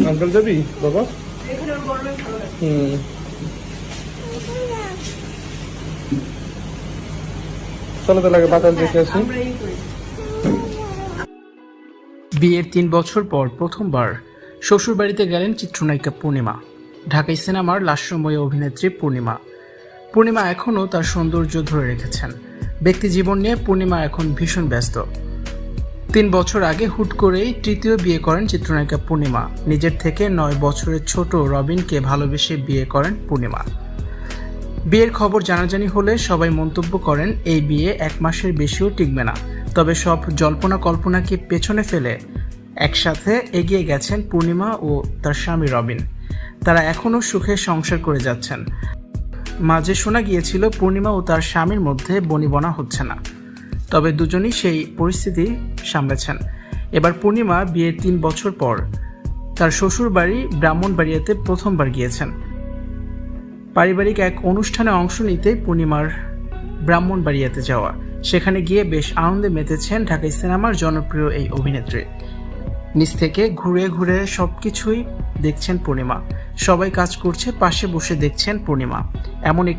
Uncle যাবি বাবা? চলো তাহলে বাতাস দেখে আসি। বিয়ের 3 বছর পর প্রথমবার শ্বশুর বাড়িতে গেলেন চিত্রনায়িকা পূর্ণিমা। ঢাকাই সিনেমার লাস্যময়ী অভিনেত্রী পূর্ণিমা এখনও তার সৌন্দর্য ধরে রেখেছেন। ব্যক্তি জীবন নিয়ে পূর্ণিমা এখন ভীষণ ব্যস্ত। 3 বছর আগে হুট করেই তৃতীয় বিয়ে করেন চিত্রনায়িকা পূর্ণিমা। নিজের থেকে 9 বছরের ছোট রবিনকে ভালোবেসে বিয়ে করেন পূর্ণিমা। বিয়ের খবর জানাজানি হলে সবাই মন্তব্য করেন এই বিয়ে 1 মাসের বেশিও টিকবে না। তবে সব জল্পনা কল্পনাকে পেছনে ফেলে একসাথে এগিয়ে গেছেন পূর্ণিমা ও তার স্বামী রবিন। তারা এখনও সুখে সংসার করে যাচ্ছেন। মাঝে শোনা গিয়েছিল পূর্ণিমা ও তার স্বামীর মধ্যে বনিবনা হচ্ছে না, তবে দুজনই সেই পরিস্থিতি সামলেছেন। এবার পূর্ণিমা বিয়ের 3 বছর পর তার শ্বশুর বাড়ি ব্রাহ্মণবাড়িয়াতে প্রথমবার গিয়েছেন। পারিবারিক এক অনুষ্ঠানে অংশ নিতে পূর্ণিমার ব্রাহ্মণবাড়িয়াতে যাওয়া। সেখানে গিয়ে বেশ আনন্দে মেতেছেন ঢাকাই সিনেমার জনপ্রিয় এই অভিনেত্রী। নিচ থেকে ঘুরে ঘুরে সবকিছুই দেখছেন পূর্ণিমা। সবাই কাজ করছে, পাশে বসে দেখছেন পূর্ণিমা। এমন